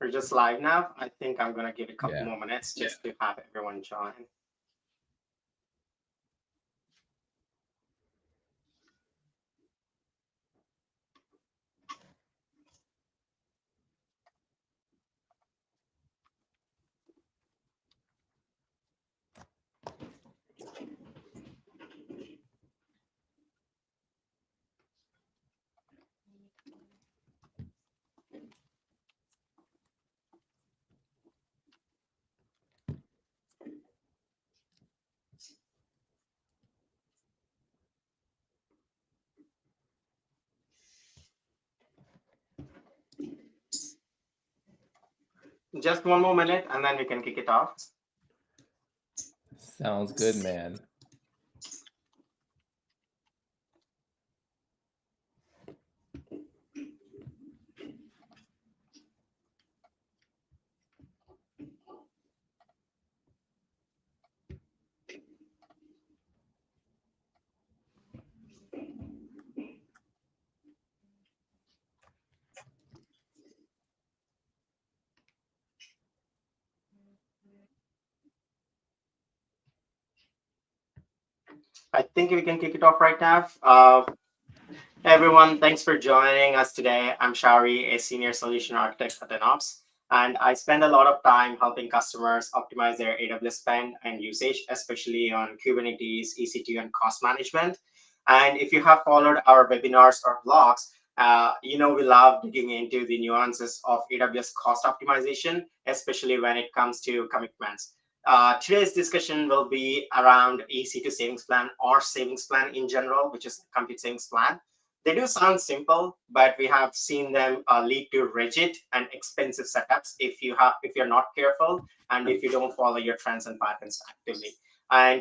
We're just live now. I think I'm going to give it a couple Yeah. more minutes just to have everyone join. Just one more minute and then we can kick it off. Sounds good, man. I think we can kick it off right now. Everyone, thanks for joining us today. I'm Shari, a senior solution architect at Enops, and I spend a lot of time helping customers optimize their AWS spend and usage, especially on Kubernetes, EC2, and cost management. And if you have followed our webinars or blogs, you know we love digging into the nuances of AWS cost optimization, especially when it comes to commitments. Today's discussion will be around EC2 savings plan or savings plan in general, which is compute savings plan. They do sound simple, but we have seen them lead to rigid and expensive setups if you're not careful and if you don't follow your trends and patterns actively. And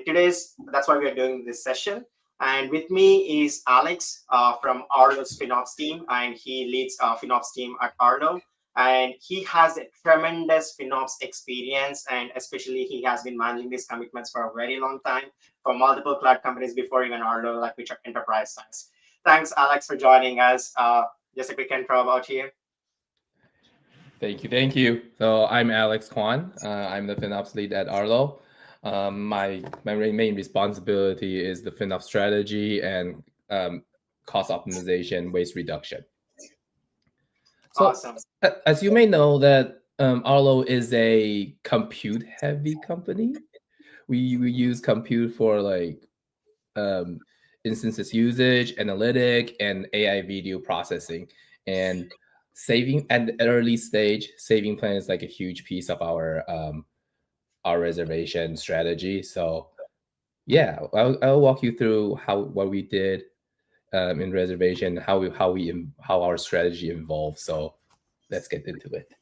that's why we are doing this session. And with me is Alex from Arlo's FinOps team, and he leads FinOps team at Arlo. And he has a tremendous FinOps experience, and especially he has been managing these commitments for a very long time for multiple cloud companies before even Arlo, like which are enterprise size. Thanks, Alex, for joining us. Just a quick intro about you. Thank you. Thank you. So I'm Alex Kwan. I'm the FinOps lead at Arlo. My main responsibility is the FinOps strategy and cost optimization, waste reduction. So, Awesome. as you may know, that Arlo is a compute-heavy company. We use compute for like instances usage, analytic, and AI video processing. And saving at the early stage, saving plan is like a huge piece of our reservation strategy. So yeah, I'll walk you through what we did in reservation, how our strategy evolved. So let's get into it.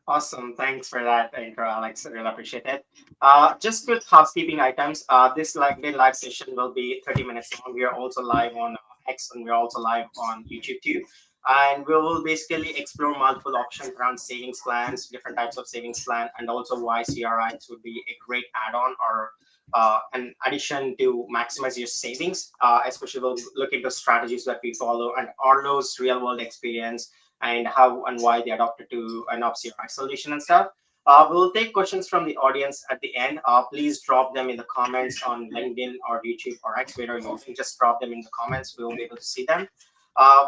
Awesome. Thanks for that intro, Alex. I really appreciate it. Just with housekeeping items, this live session will be 30 minutes long. We are also live on X and we're also live on YouTube too. And we will basically explore multiple options around savings plans, different types of savings plan, and also why CRIs would be a great add-on or an addition to maximize your savings. Especially we'll look into strategies that we follow and Arlo's real-world experience and how and why they adopted to an OpsCRI solution and stuff. We'll take questions from the audience at the end. Please drop them in the comments on LinkedIn or YouTube or X, wherever you can just drop them in the comments. We will be able to see them.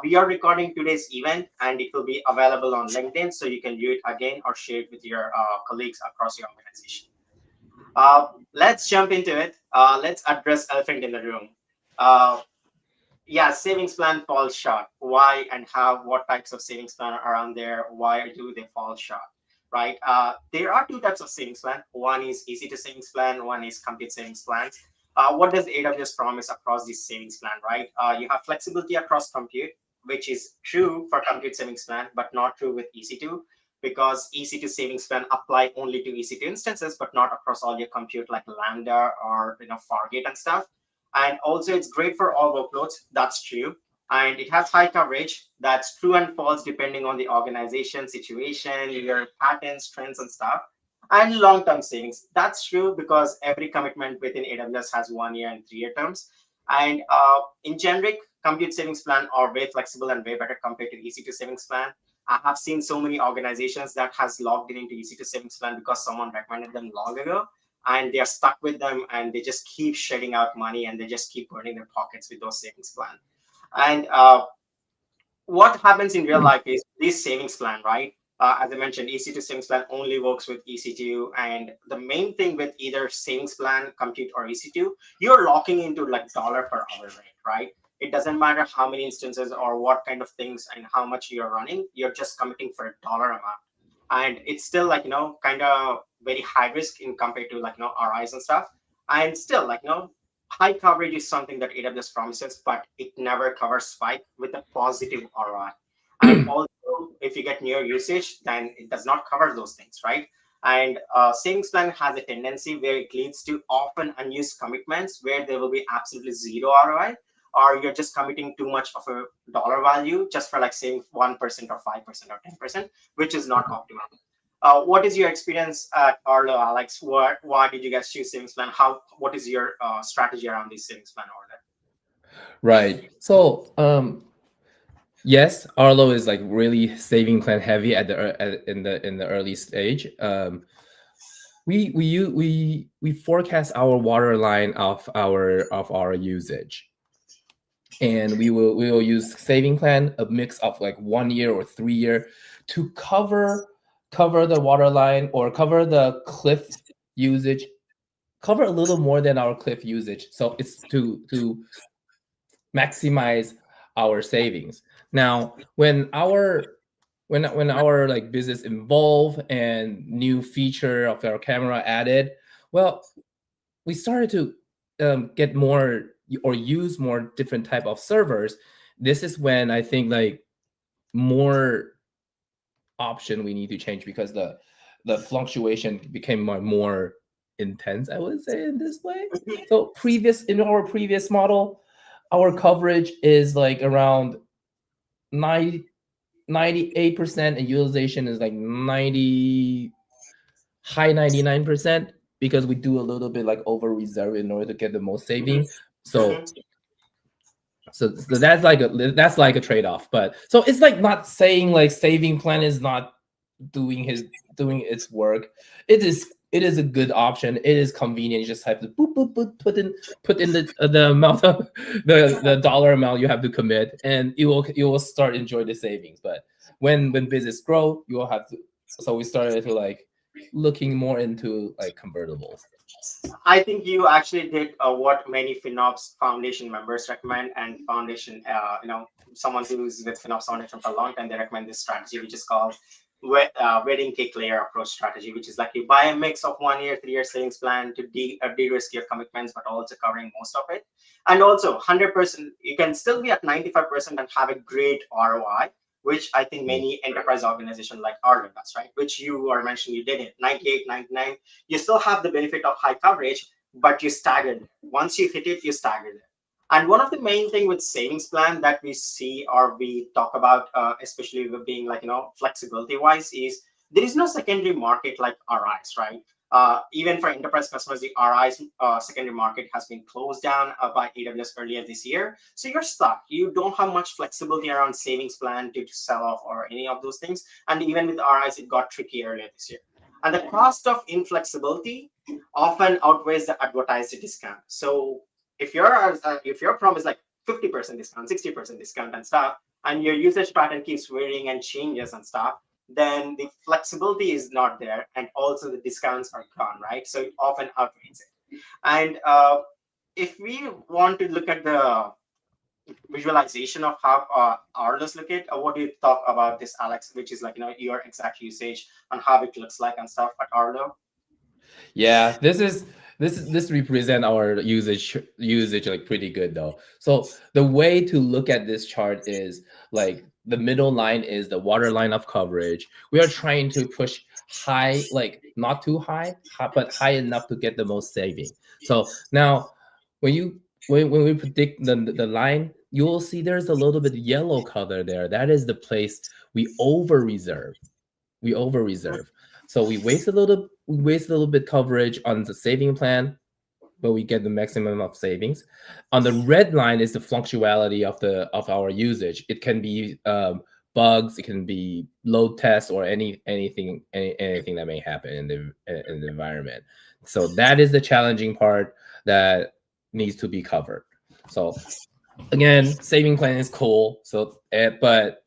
We are recording today's event and it will be available on LinkedIn, so you can view it again or share it with your colleagues across your organization. Let's jump into it. Let's address elephant in the room. Yeah, savings plan falls short. Why and how? What types of savings plan are around there? Why do they fall short? Right? There are two types of savings plan. One is EC2 savings plan. One is compute savings plan. What does AWS promise across this savings plan? Right? You have flexibility across compute, which is true for compute savings plan, but not true with EC2 because EC2 savings plan apply only to EC2 instances, but not across all your compute like Lambda or Fargate and stuff. And also it's great for all workloads. That's true. And it has high coverage. That's true and false depending on the organization, situation, your patterns, trends, and stuff. And long-term savings. That's true because every commitment within AWS has 1 year and 3 year terms. And in generic, compute savings plan are way flexible and way better compared to EC2 savings plan. I have seen so many organizations that has logged in into EC2 savings plan because someone recommended them long ago, and they are stuck with them, and they just keep shedding out money, and they just keep burning their pockets with those savings plan. And what happens in real life is this savings plan, right? As I mentioned, EC2 savings plan only works with EC2. And the main thing with either savings plan, compute, or EC2, you're locking into like dollar per hour rate, right? It doesn't matter how many instances or what kind of things and how much you're running, you're just committing for a dollar amount. And it's still like, kind of very high risk in compared to like, RIs and stuff. And still like, high coverage is something that AWS promises, but it never covers spike with a positive ROI. And also, if you get near usage, then it does not cover those things, right? And savings plan has a tendency where it leads to often unused commitments where there will be absolutely zero ROI, or you're just committing too much of a dollar value just for like saying 1% or 5% or 10%, which is not optimal. What is your experience at Arlo, Alex? Why did you guys choose savings plan? What is your strategy around this savings plan order? Right. So, yes, Arlo is like really saving plan heavy at in the early stage. We forecast our water line of our usage, and we will use saving plan, a mix of like 1 year or 3 year, to cover the water line or cover the cliff usage, cover a little more than our cliff usage. So it's to maximize our savings. Now, when our like business evolve and new feature of our camera added, well, we started to get more or use more different type of servers. This is when I think like more option we need to change, because the fluctuation became more intense, I would say, in this way. So in our previous model, our coverage is like around 98%, and utilization is like 90 high 99%, because we do a little bit like over reserve in order to get the most saving. So Mhm. so that's like a trade-off. But so it's like not saying like saving plan is not doing its work. It is a good option. It is convenient. You just have to boop boop boop put in the amount of the dollar amount you have to commit, and you will start enjoy the savings. But when business grow, you will have to. So we started to like looking more into like convertibles. I think you actually did what many FinOps Foundation members recommend, and Foundation, someone who's with FinOps Foundation for a long time, they recommend this strategy, which is called wedding cake layer approach strategy, which is like you buy a mix of 1 year, 3 year savings plan to de-risk your commitments, but also covering most of it. And also 100%, you can still be at 95% and have a great ROI, which I think Mm. many enterprise organizations like Arlo does, right? Which you are mentioning you did it, 98, 99. You still have the benefit of high coverage, but you staggered. Once you hit it, you staggered it. And one of the main thing with savings plan that we see or we talk about, especially with being like, flexibility wise, is there is no secondary market like RIs, right? Even for enterprise customers, the RIs secondary market has been closed down by AWS earlier this year. So you're stuck. You don't have much flexibility around savings plan to sell off or any of those things. And even with RIs, it got tricky earlier this year. And the cost of inflexibility often outweighs the advertised discount. So if your promise like 50% discount, 60% discount and stuff, and your usage pattern keeps varying and changes and stuff, then the flexibility is not there, and also the discounts are gone, right? So it often outweighs it. And if we want to look at the visualization of how Arlos look at, what do you talk about this, Alex? Which is like your exact usage and how it looks like and stuff at Arlo. Yeah, this represent our usage like pretty good though. So the way to look at this chart is like the middle line is the water line of coverage. We are trying to push high, like not too but high enough to get the most saving. So now when we predict the line, you will see there's a little bit yellow color there. That is the place we over reserve. So we waste a little bit coverage on the saving plan, but we get the maximum of savings. On the red line is the fluctuality of our usage. It can be bugs, it can be load tests, or anything that may happen in the environment. So that is the challenging part that needs to be covered. So again, saving plan is cool. So, but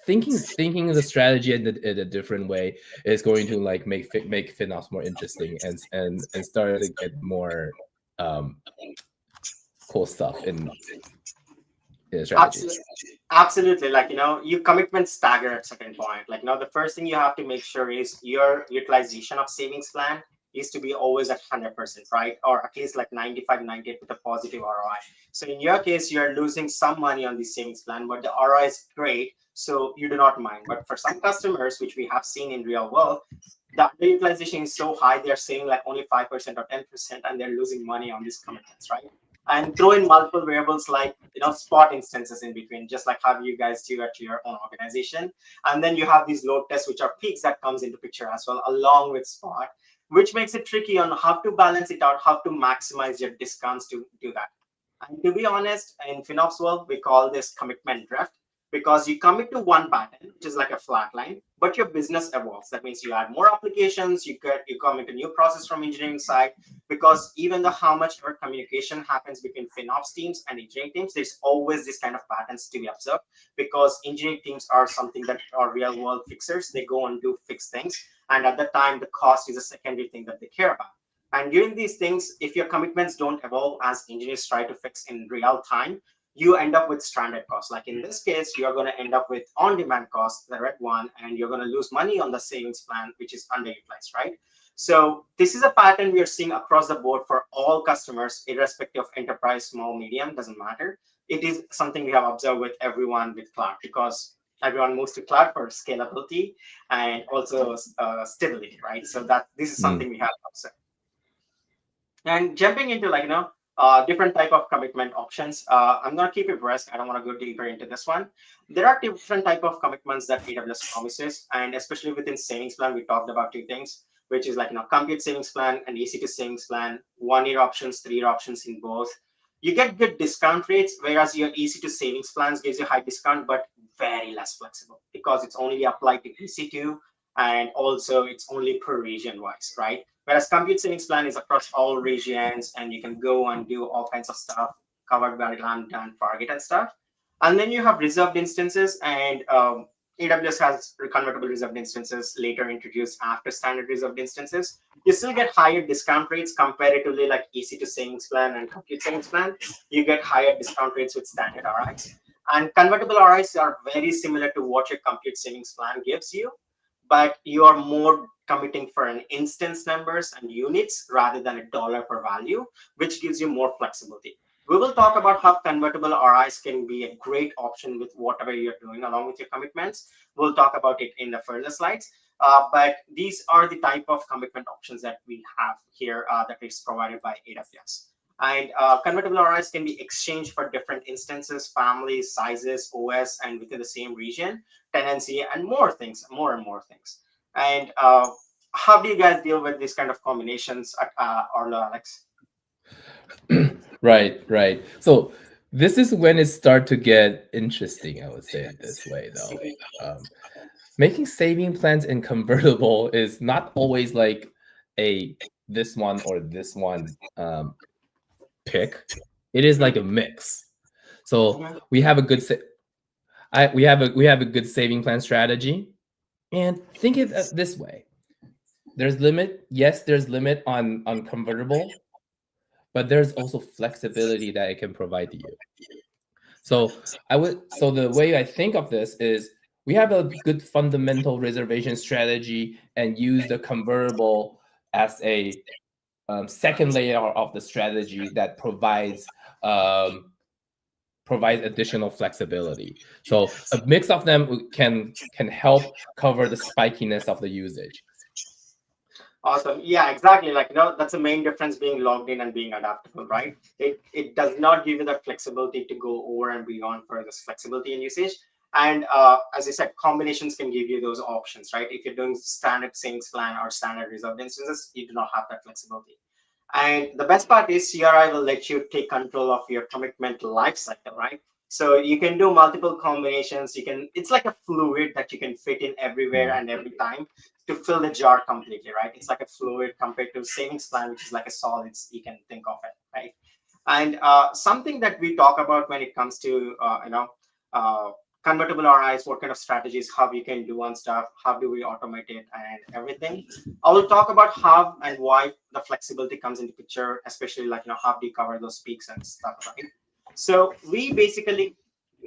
thinking the strategy in a different way is going to like make FinOps more interesting, and start to get more um, cool stuff in the strategy. Absolutely. Absolutely. Like, your commitment stagger at certain point. Like, the first thing you have to make sure is your utilization of savings plan is to be always at 100%, right? Or at least like 95, 98 with a positive ROI. So in your case, you're losing some money on the savings plan, but the ROI is great. So you do not mind. But for some customers, which we have seen in real world, the utilization is so high, they're saying like only 5% or 10%, and they're losing money on these commitments, right? And throw in multiple variables like spot instances in between, just like how you guys do at your own organization. And then you have these load tests, which are peaks that comes into picture as well, along with spot, which makes it tricky on how to balance it out, how to maximize your discounts to do that. And to be honest, in FinOps world, we call this commitment drift, because you commit to one pattern, which is like a flat line, but your business evolves. That means you add more applications, you come into new process from engineering side, because even though how much our communication happens between FinOps teams and engineering teams, there's always this kind of patterns to be observed, because engineering teams are something that are real world fixers. They go and do fix things. And at the time, the cost is a secondary thing that they care about. And during these things, if your commitments don't evolve as engineers try to fix in real time, you end up with stranded costs. Like in this case, you're going to end up with on-demand costs, the red one, and you're going to lose money on the savings plan, which is underutilized, right? So this is a pattern we are seeing across the board for all customers, irrespective of enterprise, small, medium, doesn't matter. It is something we have observed with everyone with cloud, because everyone moves to cloud for scalability and also stability, right? So that this is Mm. something we have observed. And jumping into like different type of commitment options, I'm going to keep it brisk. I don't want to go deeper into this one. There are different type of commitments that AWS promises, and especially within savings plan, we talked about two things, which is like compute savings plan and EC2 savings plan, 1 year options, 3 year options in both. You get good discount rates, whereas your EC2 savings plans gives you high discount but very less flexible, because it's only applied to EC2, and also it's only per region wise, right? Whereas compute savings plan is across all regions, and you can go and do all kinds of stuff covered by Lambda and Fargate and stuff. And then you have reserved instances, and AWS has convertible reserved instances later introduced after standard reserved instances. You still get higher discount rates comparatively, like EC2 savings plan and compute savings plan. You get higher discount rates with standard RIs. And convertible RIs are very similar to what your compute savings plan gives you, but you are more committing for an instance numbers and units rather than a dollar per value, which gives you more flexibility. We will talk about how convertible RIs can be a great option with whatever you're doing along with your commitments. We'll talk about it in the further slides. But these are the type of commitment options that we have here that is provided by AWS. And convertible RIs can be exchanged for different instances, families, sizes, OS, and within the same region, tenancy, and more things, more and more things. And how do you guys deal with these kind of combinations, Arlo, Alex? Right. So this is when it start to get interesting. I would say it this way, though. Making saving plans in convertible is not always like a this one or this one pick. It is like a mix. So Mhm. we have a good we have a good saving plan strategy, and think it this way: there's limit. Yes, there's limit on convertible, but there's also flexibility that it can provide to you. So the way I think of this is we have a good fundamental reservation strategy and use the convertible as a second layer of the strategy that um, provides additional flexibility. So a mix of them can help cover the spikiness of the usage. Awesome. Yeah, exactly. Like, that's the main difference being logged in and being adaptable, right? It does not give you the flexibility to go over and beyond for this flexibility in usage. And as I said, combinations can give you those options, right? If you're doing standard savings plan or standard reserved instances, you do not have that flexibility. And the best part is CRI will let you take control of your commitment life cycle, right? So you can do multiple combinations. You can, it's like a fluid that you can fit in everywhere Mm. and every time to fill the jar completely, right? It's like a fluid compared to savings plan, which is like a solids, you can think of it, right? And something that we talk about when it comes to uh, convertible RIs, what kind of strategies, how you can do on stuff, how do we automate it, and everything. I will talk about how and why the flexibility comes into picture, especially like how do you cover those peaks and stuff, right? So we basically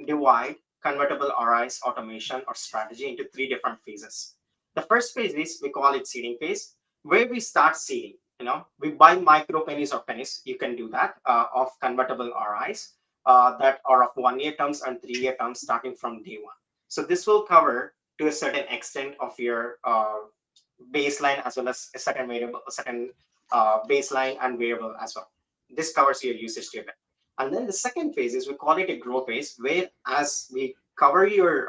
divide convertible RIs automation or strategy into three different phases. The first phase is we call it seeding phase, where we start seeding. We buy micro pennies or pennies. You can do that of convertible RIs that are of 1 year terms and 3 year terms starting from day one. So this will cover to a certain extent of your baseline as well as a certain variable, a certain baseline and variable as well. This covers your usage table. And then the second phase is we call it a grow phase, where as we cover your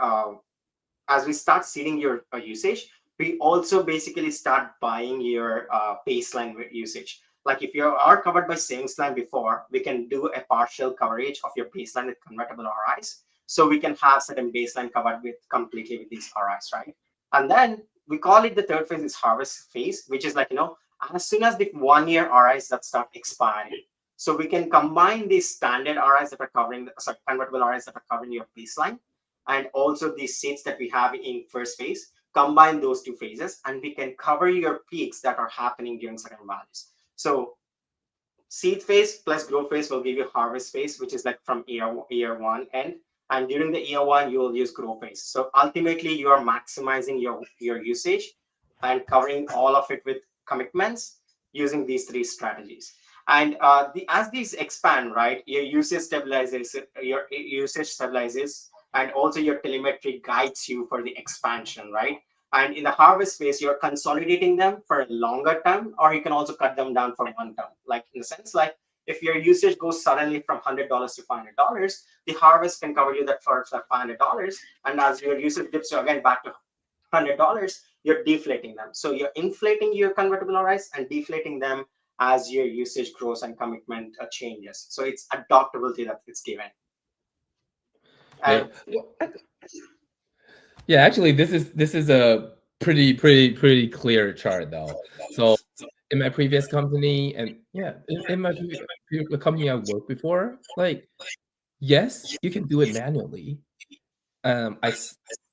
as we start seeding your usage, we also basically start buying your baseline usage. Like if you are covered by savings plan before, we can do a partial coverage of your baseline with convertible RIs. So we can have certain baseline covered with completely with these RIs, right? And then we call it the third phase is harvest phase, which is like, as soon as the 1 year RIs that start expiring. So we can combine these standard RIs that are covering, sorry, convertible RIs that are covering your baseline and also the seeds that we have in first phase, combine those two phases, and we can cover your peaks that are happening during certain values. So seed phase plus grow phase will give you harvest phase, which is like from year one end. And during the year one, you will use grow phase. So ultimately, you are maximizing your usage and covering all of it with commitments using these three strategies. And as these expand, right, your usage stabilizes, and also your telemetry guides you for the expansion, right? And in the harvest phase, you're consolidating them for a longer term, or you can also cut them down for one term. Like in the sense, like if your usage goes suddenly from $100 to $500, the harvest can cover you that for $500. And as your usage dips again back to $100, you're deflating them. So you're inflating your convertible RIs and deflating them as your usage grows and commitment changes. So it's adaptability that it's given. Yeah. And Yeah, actually, this is a pretty clear chart though. So in my previous company, and yeah, in my the company I worked before, like yes, you can do it manually. I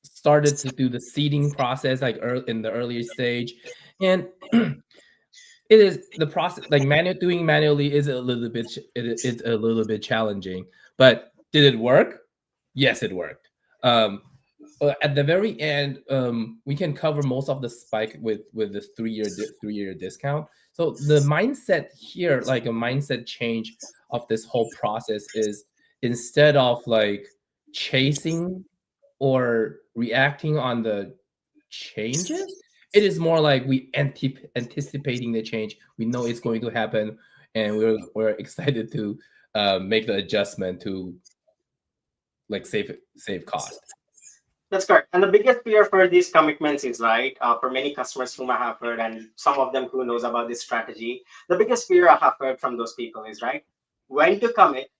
started to do the seeding process like in the earlier stage, and it is the process like doing manually is a little bit it's a little bit challenging. But did it work? Yes, it worked. At the very end, we can cover most of the spike with this 3 year discount. So the mindset here, like a mindset change of this whole process, is instead of like chasing or reacting on the changes, it is more like we anticipating the change. We know it's going to happen, and we're excited to make the adjustment to like save cost. that's correct. And the biggest fear for these commitments is right for many customers whom I have heard, and some of them who knows about this strategy. The biggest fear I have heard from those people is right when to commit,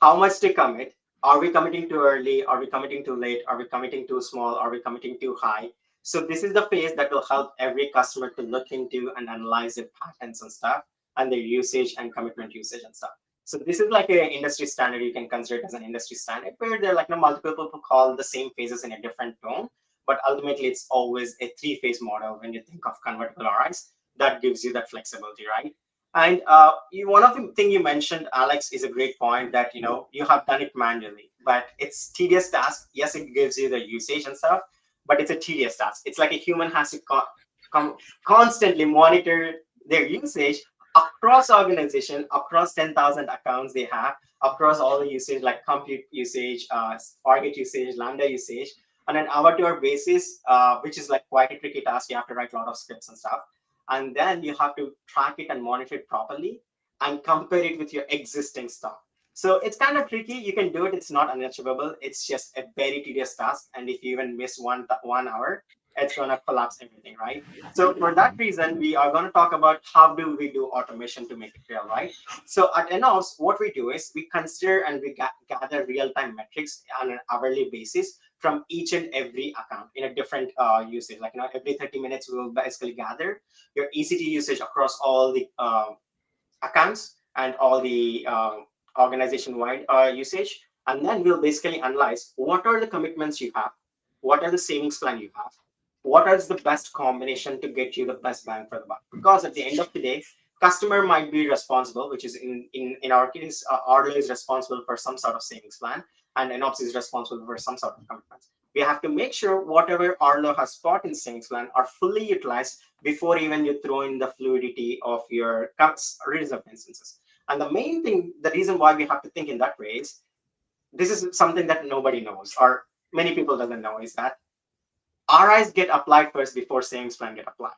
how much to commit. Are we committing too early? Are we committing too late? Are we committing too small? Are we committing too high? So this is the phase that will help every customer to look into and analyze their patterns and stuff and their usage and commitment usage and stuff. So this is like an industry standard. You can consider it as an industry standard where there are like multiple people who call the same phases in a different tone, but ultimately it's always a three-phase model when you think of convertible RIs that gives you that flexibility, right? And one of the thing you mentioned, Alex, is a great point that you have done it manually, but it's tedious task. Yes, it gives you the usage and stuff, but it's a tedious task. It's like a human has to constantly monitor their usage across organization, across 10,000 accounts they have, across all the usage like compute usage, Fargate usage, Lambda usage, on an hour-to-hour basis, which is like quite a tricky task. You have to write a lot of scripts and stuff, and then you have to track it and monitor it properly and compare it with your existing stuff. So it's kind of tricky. You can do it. It's not unachievable. It's just a very tedious task. And if you even miss one hour, it's going to collapse everything, right? So for that reason, we are going to talk about how do we do automation to make it real, right? So at ENOS, what we do is we consider and we gather real-time metrics on an hourly basis from each and every account in a different usage. Like, every 30 minutes, we will basically gather your EC2 usage across all the accounts and all the organization-wide usage. And then we'll basically analyze what are the commitments you have, what are the savings plan you have, what is the best combination to get you the best bang for the buck. Because at the end of the day, customer might be responsible, which is in our case, Arlo is responsible for some sort of savings plan, and Enops is responsible for some sort of commitments. We have to make sure whatever Arlo has bought in savings plan are fully utilized before even you throw in the fluidity of your reserve instances. And the main thing, the reason why we have to think in that way is this is something that nobody knows or many people doesn't know is that RIs get applied first before savings plan get applied.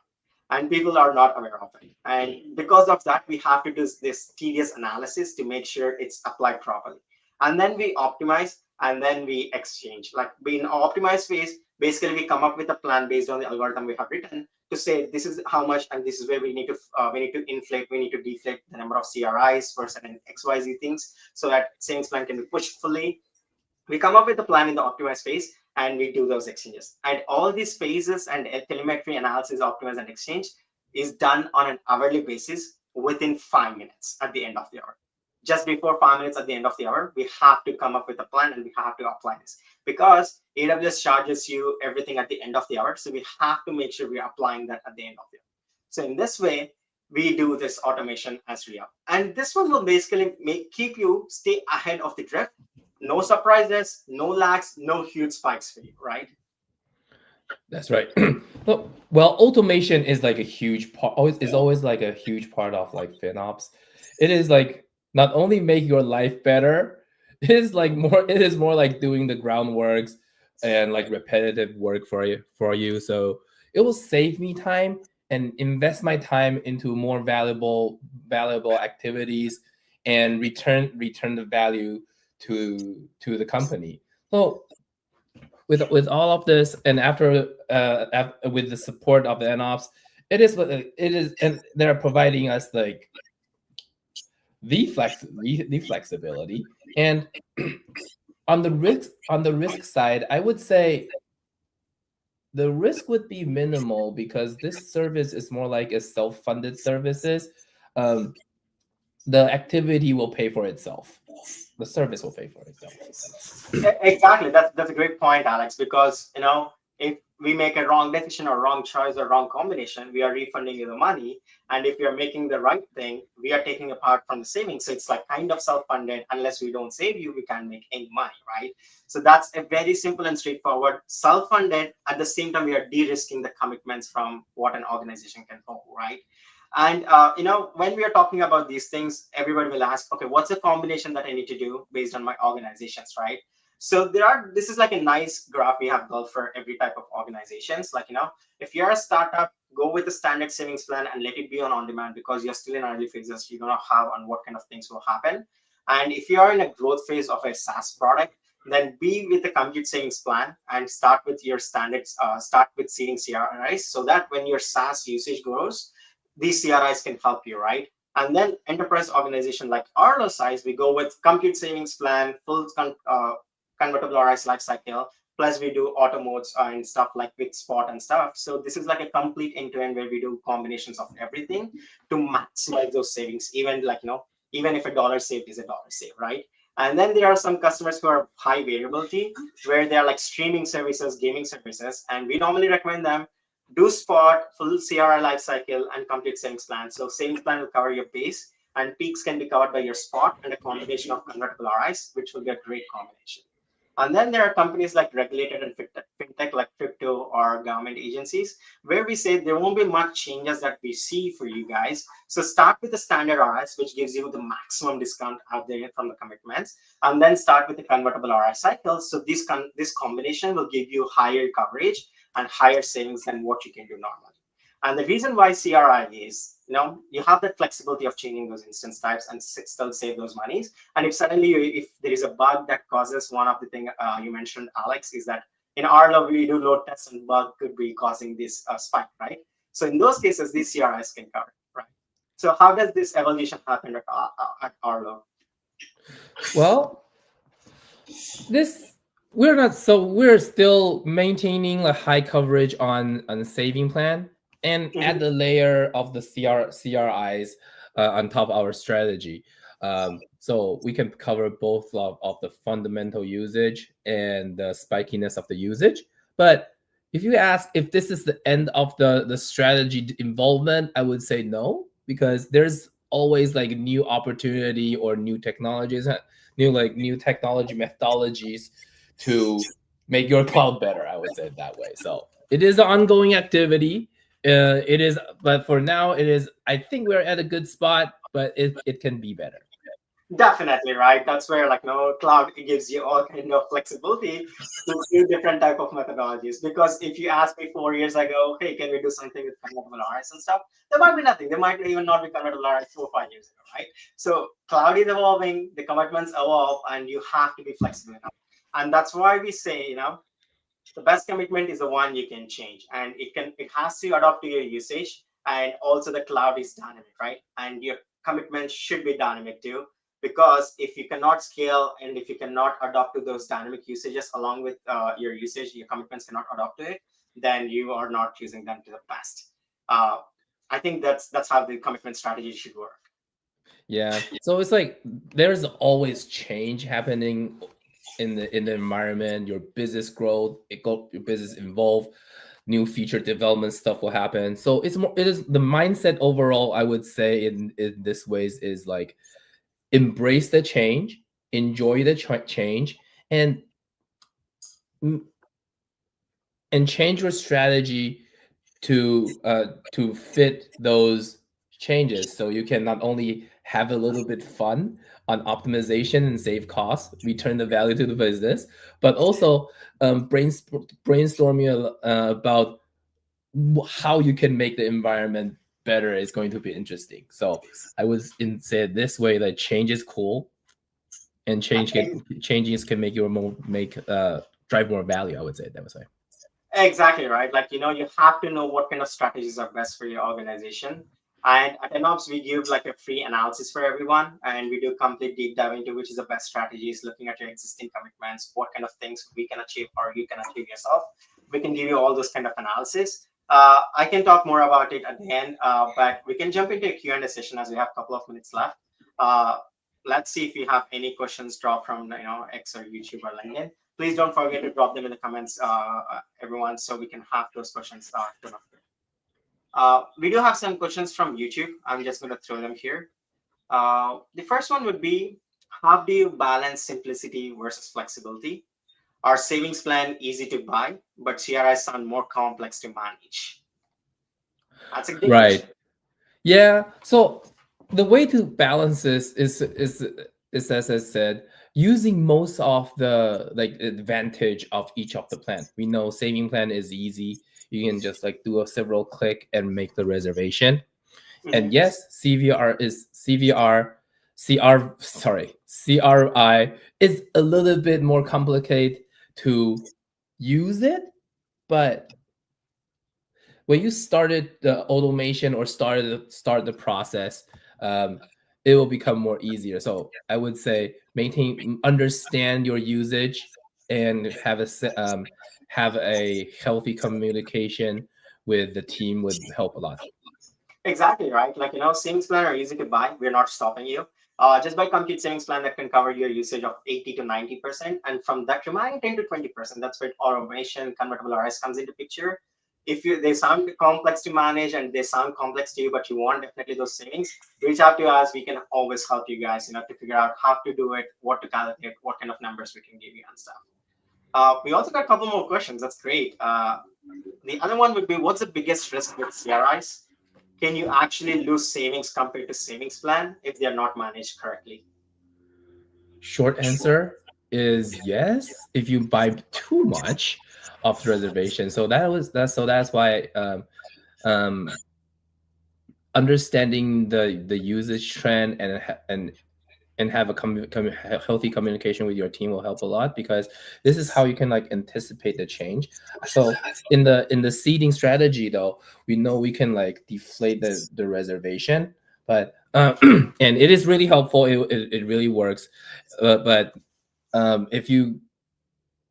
And people are not aware of it. And because of that, we have to do this tedious analysis to make sure it's applied properly. And then we optimize and then we exchange. Like in optimized phase, basically we come up with a plan based on the algorithm we have written to say this is how much and this is where we need to inflate, we need to deflate the number of CRIs for certain XYZ things so that savings plan can be pushed fully. We come up with a plan in the optimized phase and we do those exchanges. And all these phases and telemetry analysis, optimize and exchange is done on an hourly basis within 5 minutes at the end of the hour. Just before 5 minutes at the end of the hour, we have to come up with a plan and we have to apply this because AWS charges you everything at the end of the hour. So we have to make sure we're applying that at the end of the hour. So in this way, we do this automation as real. And this one will basically keep you stay ahead of the drift. No surprises, no lags, no huge spikes for you, right? That's right. Well, automation is like a huge part. Is always like a huge part of like FinOps. It is like not only make your life better, it is like more. It is more like doing the groundworks and like repetitive work for you. So it will save me time and invest my time into more valuable activities and return the value to the company. So with all of this, and after with the support of the NOps, it is, and they're providing us like the flexibility. And on the risk side, I would say the risk would be minimal because this service is more like a self-funded services. Um, the activity will pay for itself. The service will pay for itself. Exactly. That's a great point, Alex, because if we make a wrong decision or wrong choice or wrong combination, we are refunding you the money. And if we are making the right thing, we are taking a part from the savings. So it's like kind of self-funded. Unless we don't save you, we can't make any money, right? So that's a very simple and straightforward self-funded. At the same time, we are de-risking the commitments from what an organization can hold, right? And when we are talking about these things, everybody will ask, okay, what's the combination that I need to do based on my organizations, right? So this is like a nice graph we have built for every type of organizations. Like, if you're a startup, go with the standard savings plan and let it be on demand because you're still in early phases. You don't know how and what kind of things will happen. And if you are in a growth phase of a SaaS product, then be with the complete savings plan and start with your standards, start with seeding CRIs so that when your SaaS usage grows, these CRIs can help you, right? And then enterprise organization like Arlo size, we go with complete savings plan, full convertible RIs life cycle, plus we do auto modes and stuff like with spot and stuff. So this is like a complete end-to-end where we do combinations of everything to maximize those savings, even even if a dollar saved is a dollar saved, right? And then there are some customers who are high variability, where they're like streaming services, gaming services, and we normally recommend them do spot, full CRI lifecycle, and complete savings plan. So savings plan will cover your base, and peaks can be covered by your spot and a combination of convertible RIs, which will be a great combination. And then there are companies like regulated and fintech like crypto or government agencies, where we say there won't be much changes that we see for you guys. So start with the standard RIs, which gives you the maximum discount out there from the commitments, and then start with the convertible RI cycle. So this combination will give you higher coverage and higher savings than what you can do normally. And the reason why CRI is, you have that flexibility of changing those instance types and still save those monies. And if suddenly, if there is a bug that causes one of the thing you mentioned, Alex, is that in Arlo, we do load tests and bug could be causing this spike, right? So in those cases, these CRIs can cover, right? So how does this evolution happen at Arlo? Well, this we're not so we're still maintaining a high coverage on the saving plan and add Mhm. the layer of the CRIs on top of our strategy. So we can cover both of the fundamental usage and the spikiness of the usage. But if you ask if this is the end of the strategy involvement, I would say no, because there's always like new opportunity or new technologies, new technology methodologies to make your cloud better. I would say it that way. So it is an ongoing activity. It is, but for now, it is. I think we're at a good spot, but it can be better. Definitely, right? That's where like no cloud gives you all kind of flexibility to do different type of methodologies. Because if you asked me 4 years ago, hey, can we do something with convertible RS and stuff? There might be nothing. There might even not be convertible RS 4 or 5 years ago, right? So cloud is evolving, the commitments evolve, and you have to be flexible enough. And that's why we say, the best commitment is the one you can change, and it has to adapt to your usage. And also the cloud is dynamic, right? And your commitment should be dynamic too, because if you cannot scale and if you cannot adapt to those dynamic usages along with your usage, your commitments cannot adapt to it, then you are not using them to the best. I think that's how the commitment strategy should work. Yeah. So it's like there's always change happening in the environment. Your business growth, your business evolve, new feature development stuff will happen. So it is the mindset overall. I would say in this ways is like embrace the change, enjoy the change, and mm, and change your strategy to fit those changes, so you can not only have a little bit fun on optimization and save costs, return the value to the business, but also brainstorming about how you can make the environment better is going to be interesting. So I would say this way that change is cool, and changes can make your more make drive more value. I would say that was way. Exactly right. Like, you have to know what kind of strategies are best for your organization. And at Enops, we give like a free analysis for everyone, and we do complete deep dive into which is the best strategies, looking at your existing commitments, what kind of things we can achieve or you can achieve yourself. We can give you all those kind of analysis. I can talk more about it at the end, but we can jump into a Q&A session as we have a couple of minutes left. Uh, let's see if we have any questions drop from X or YouTube or LinkedIn. Please don't forget to drop them in the comments, everyone, so we can have those questions done up here. We do have some questions from YouTube. I'm just going to throw them here. The first one would be, how do you balance simplicity versus flexibility? Are savings plan easy to buy, but CRIs sound more complex to manage? That's a good Right. question. Yeah. So the way to balance this is as I said, using most of the like advantage of each of the plan. We know saving plan is easy. You can just like do a several click and make the reservation. And Mhm. yes, CRI is a little bit more complicated to use it, but when you started the automation or start the process, um, it will become more easier. So I would say understand your usage and have a healthy communication with the team would help a lot. Exactly right. Like, savings plan are easy to buy. We're not stopping you. Just buy complete savings plan that can cover your usage of 80 to 90%. And from that remaining 10 to 20%, that's where automation, convertible RS comes into picture. If they sound complex to manage and they sound complex to you, but you want definitely those savings, reach out to us. We can always help you guys, to figure out how to do it, what to calculate, what kind of numbers we can give you and stuff. We also got a couple more questions. That's great. The other one would be, what's the biggest risk with CRIs? Can you actually lose savings compared to savings plan if they're not managed correctly? Short answer is yes. If you buy too much of the reservation, that's why understanding the usage trend and and have a healthy communication with your team will help a lot, because this is how you can like anticipate the change. So in the seeding strategy though, we know we can like deflate the reservation, but and it is really helpful. It really works, but if you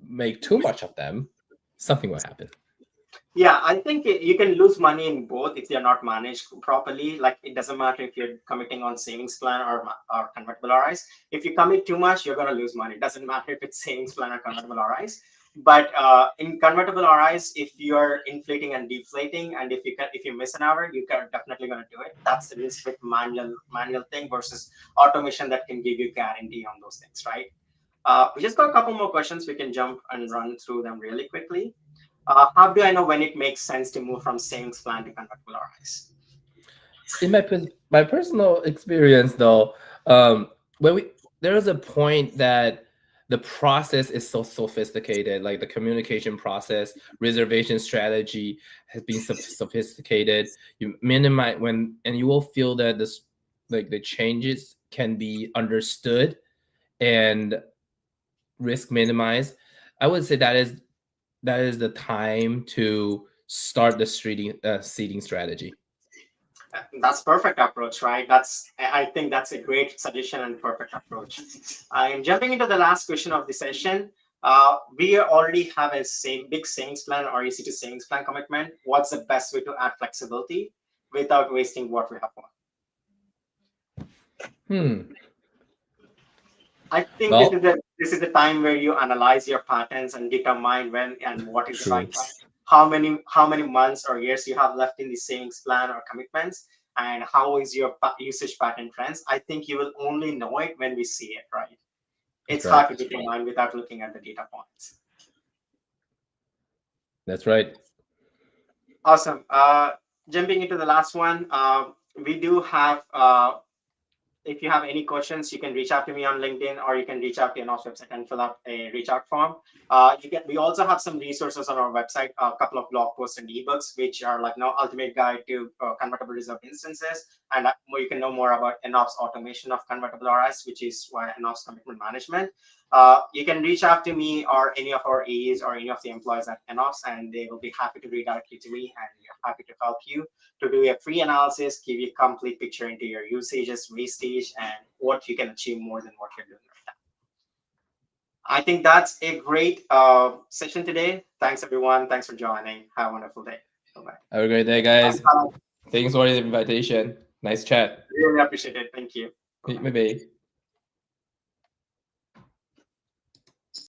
make too much of them, something will happen. Yeah, I think you can lose money in both if they're not managed properly. Like it doesn't matter if you're committing on savings plan or convertible RIs. If you commit too much, you're going to lose money. It doesn't matter if it's savings plan or convertible RIs. But in convertible RIs, if you're inflating and deflating, and if you miss an hour, you can definitely going to do it. That's the risk with manual thing versus automation that can give you guarantee on those things, right? We just got a couple more questions. We can jump and run through them really quickly. How do I know when it makes sense to move from savings plan to convertible RIs? In my personal experience though, when we there is a point that the process is so sophisticated, like the communication process, reservation strategy has been sophisticated. You minimize when, and you will feel that this, like the changes can be understood and risk minimized. I would say that is the time to start the seeding strategy. That's perfect approach, right? I think that's a great suggestion and perfect approach. I'm jumping into the last question of the session. We already have a big savings plan or EC2 savings plan commitment. What's the best way to add flexibility without wasting what we have on? I think Well, this is the time where you analyze your patterns and determine when and what is the true. right time. How many months or years you have left in the savings plan or commitments, and how is your usage pattern trends. I think you will only know it when we see it, right? It's That's right. hard to determine without looking at the data points. That's right. Awesome. Jumping into the last one, we do have if you have any questions, you can reach out to me on LinkedIn, or you can reach out to our website and fill out a reach out form. We also have some resources on our website, a couple of blog posts and ebooks, which are like ultimate guide to convertible reserve instances, and you can know more about NOPS automation of convertible RS, which is why NOPS commitment management. You can reach out to me or any of our AEs or any of the employees at NOPS, and they will be happy to redirect you to me, and we're happy to help you to do a free analysis, give you a complete picture into your usages, wastage, and what you can achieve more than what you're doing right now. I think that's a great session today. Thanks, everyone. Thanks for joining. Have a wonderful day. Bye-bye. Have a great day, guys. Thanks for the invitation. Nice chat. Really appreciate it. Thank you. Maybe.